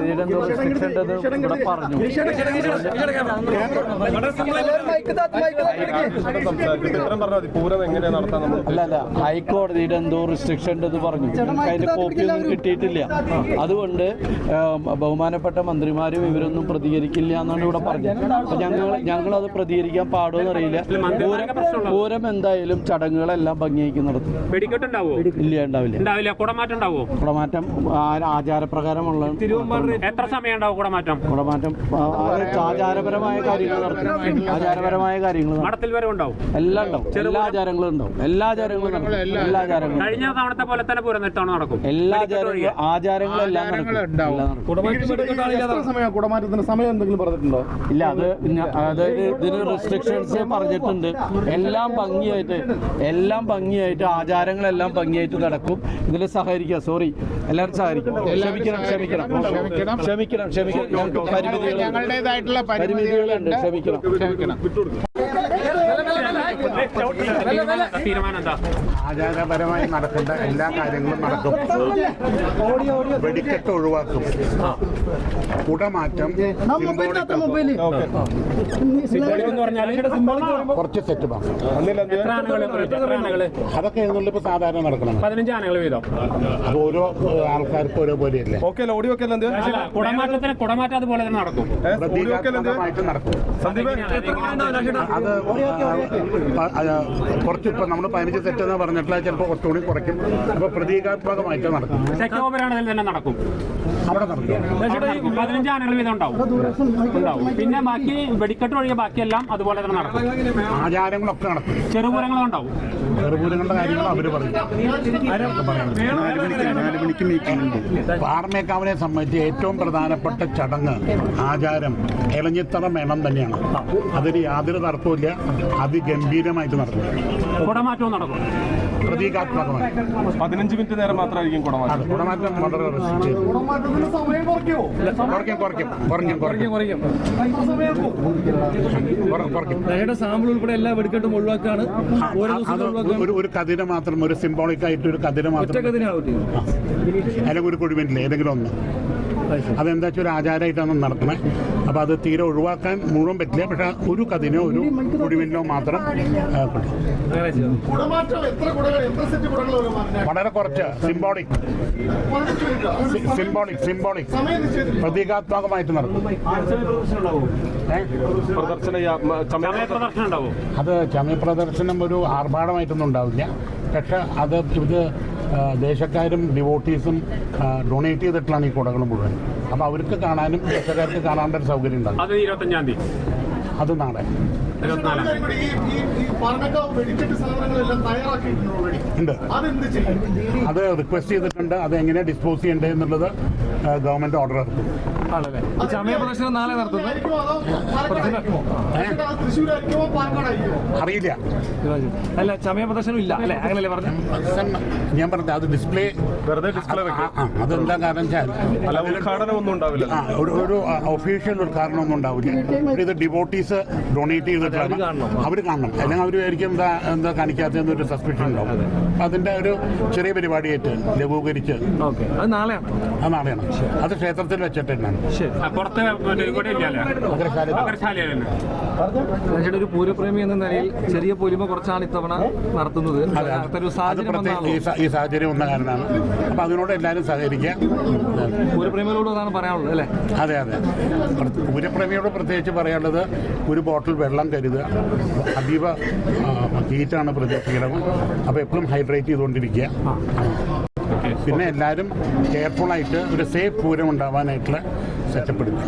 ഹൈക്കോടതിയുടെ എന്തോ റെസ്ട്രിക്ഷൻ ഉണ്ടെന്ന് ഇവിടെ പറഞ്ഞു. അല്ല ഹൈക്കോടതിയുടെ എന്തോ റെസ്ട്രിക്ഷൻ ഉണ്ടെന്ന് പറഞ്ഞു. അതിന്റെ കോപ്പിയൊന്നും കിട്ടിയിട്ടില്ല. അതുകൊണ്ട് ബഹുമാനപ്പെട്ട മന്ത്രിമാരും ഇവരൊന്നും പ്രതികരിക്കില്ല എന്നാണ് ഇവിടെ പറഞ്ഞത്. അപ്പൊ ഞങ്ങളത് പ്രതികരിക്കാൻ പാടുമെന്ന് അറിയില്ല. പൂരം എന്തായാലും ചടങ്ങുകളെല്ലാം ഭംഗിയാക്കി നടത്തും. ഇല്ല, ഉണ്ടാവില്ല. കുടമാറ്റം ആചാരപ്രകാരമുള്ള എത്ര സമയം ഉണ്ടാവും കുടമാറ്റം? ആചാരപരമായ കാര്യങ്ങൾ നടത്തും. ആചാരപരമായ കാര്യങ്ങൾ മഠത്തിൽ വരെ ഉണ്ടാവും. എല്ലാം ഉണ്ടാവും. എല്ലാ ആചാരങ്ങളും ഉണ്ടാവും. എല്ലാ ആചാരങ്ങളും കഴിഞ്ഞ തവണത്തെ പോലെ തന്നെ പൂരം ഇത്തവണ നടക്കും. എല്ലാ ആചാരങ്ങളും എല്ലാം നടക്കും. കുടമാറ്റത്തിന് സമയം എന്തെങ്കിലും പറഞ്ഞിട്ടുണ്ടോ? ഇല്ല, അതായത് ഇതിന് റെസ്ട്രിക്ഷൻസ് പറഞ്ഞിട്ടുണ്ട്. എല്ലാം ഭംഗിയായിട്ട് ആചാരങ്ങളെല്ലാം ഭംഗിയായിട്ട് നടക്കും. ഇതിൽ സഹകരിക്കുക. സോറി, എല്ലാവരും സഹകരിക്കണം. ക്ഷമിക്കണം. ഞങ്ങൾക്ക് പരിമിതികളുണ്ട്. ക്ഷമിക്കണം. ആചാരപരമായി നടക്കേണ്ട എല്ലാ കാര്യങ്ങളും നടക്കും. വെടിക്കെട്ട് ഒഴിവാക്കും. കുടമാറ്റം കുറച്ച് സെറ്റ് അതൊക്കെ ഇപ്പൊ സാധാരണ നടക്കണം. 15 ആനകൾ വീതം. അത് ഓരോ ആൾക്കാർക്കും ഓരോ പോലെയല്ലേ. കുടമാറ്റം അതുപോലെ തന്നെ നടക്കും. നടക്കും. അത് കുറച്ച് ഇപ്പൊ നമ്മൾ 15 സെറ്റ് എന്ന് പറഞ്ഞിട്ടുള്ള ചിലപ്പോൾ കുറച്ചുകൂടി കുറയ്ക്കും. അപ്പൊ പ്രതീകാത്മകമായിട്ട് നടക്കും. തന്നെ നടക്കും. അവിടെ നടക്കും. 15 ആനകൾ വീതം ഉണ്ടാവും. പിന്നെ ബാക്കി വെടിക്കെട്ട് ഒഴികെ ബാക്കിയെല്ലാം അതുപോലെ തന്നെ നടക്കും. ആചാരങ്ങളൊക്കെ നടക്കും. ചെറുപൂരങ്ങളുണ്ടാവും. ചെറുപൂരങ്ങളുടെ കാര്യങ്ങൾ അവര് പറയും. പാറമേക്കാവിനെ സംബന്ധിച്ച് ഏറ്റവും പ്രധാനപ്പെട്ട ചടങ്ങ്, ആചാരം ഇലഞ്ഞിത്തറ മേളം തന്നെയാണ്. അതിന് യാതൊരു തർക്കവുമില്ല. അതിഗംഭീരമായിട്ട് നടക്കും. കുടമാറ്റവും നടക്കും. പ്രതീകാത്മകമായി 15 മിനിറ്റ് നേരം മാത്രമായിരിക്കും കുടമാറ്റം. കുടമാറ്റം വളരെ സാമ്പിൾ ഉൾപ്പെടെ എല്ലാ വെടിക്കെട്ടും ഒഴിവാക്കാണ്. ഒരു കതിര മാത്രം, ഒരു സിംബോളിക് ആയിട്ട് ഒരു കതിര മാത്രം, അല്ലെങ്കിൽ ഒരു കുഴിമന്റിൽ ഏതെങ്കിലും ഒന്ന്. അതെന്താ വെച്ചാൽ ഒരു ആചാരമായിട്ടാണ് നടക്കുന്നത്. അപ്പം അത് തീരെ ഒഴിവാക്കാൻ മുഴുവൻ പറ്റില്ല. പക്ഷെ ഒരു കതിനോ ഒരു കുഴിമന്റിലോ മാത്രം വളരെ കുറച്ച് സിംബോളിക് പ്രതീകാത്മകമായിട്ട് നടക്കും. അത് ചമയപ്രദർശനം ഒരു ആർഭാടമായിട്ടൊന്നും ഉണ്ടാവില്ല. പക്ഷെ അത് ഇത് ദേശക്കാരും ഡിവോട്ടീസും ഡൊണേറ്റ് ചെയ്തിട്ടുള്ളതാണ് ഈ കുടകൾ മുഴുവൻ. അപ്പോൾ അവർക്ക് കാണാനും ദേശക്കാർക്ക് കാണാനുള്ള ഒരു സൗകര്യം ഉണ്ടാകും. അത് നാളെ ഉണ്ട്. അത് റിക്വസ്റ്റ് ചെയ്തിട്ടുണ്ട്. അത് എങ്ങനെ ഡിസ്പോസ് ചെയ്യേണ്ടത് എന്നുള്ളത് ഗവൺമെന്റ് ഓർഡർ ഇറക്കും. സമയപ്രദർശനം നാളെ നടത്തുന്നത് അറിയില്ല. അല്ല, സമയപ്രദർശനം ഇല്ല അല്ലേ? അങ്ങനെയല്ലേ പറഞ്ഞു? ഞാൻ പറഞ്ഞത് അത് ഡിസ്പ്ലേ അതെന്താ കാരണം വെച്ചാൽ ഒരു ഒഫീഷ്യൽ ഉദ്ഘാടനം ഒന്നും ഉണ്ടാവില്ല. ഇത് ഡിവോട്ടീസ് ഡൊണേറ്റ് ചെയ്തിട്ടാണ് അവർ കാണണം. അല്ലെങ്കിൽ അവർ ആയിരിക്കും എന്താ കാണിക്കാത്തതെന്നൊരു സസ്പെഷൻ ഉണ്ടാവും. അപ്പം അതിൻ്റെ ഒരു ചെറിയ പരിപാടിയായിട്ട് ലഘൂകരിച്ച് അത് നാളെയാണ്. അത് ക്ഷേത്രത്തിൽ വെച്ചിട്ട് തന്നെയാണ്. ഒരു പൂരപ്രേമി എന്ന നിലയിൽ ചെറിയ പൊലിമ കുറച്ചാണ് ഇത്തവണ നടത്തുന്നത്. ഈ സാഹചര്യം വന്ന കാരണമാണ്. അപ്പം അതിനോട് എല്ലാവരും സഹകരിക്കുക. പൂരപ്രേമികളോട് അതാണ് പറയാനുള്ളത് അല്ലേ? അതെ. പൂരപ്രേമിയോട് പ്രത്യേകിച്ച് പറയാനുള്ളത് ഒരു ബോട്ടിൽ വെള്ളം കരുതുക. അതീവ ഹീറ്റാണ് പ്രതീക്ഷിക്കുന്നത്. അപ്പോൾ എപ്പോഴും ഹൈഡ്രേറ്റ് ചെയ്തുകൊണ്ടിരിക്കുക. പിന്നെ എല്ലാവരും കെയർഫുള്ളായിട്ട് ഒരു സേഫ് പൂരം ഉണ്ടാവാനായിട്ടുള്ള സെറ്റപ്പ് എടുക്കുക.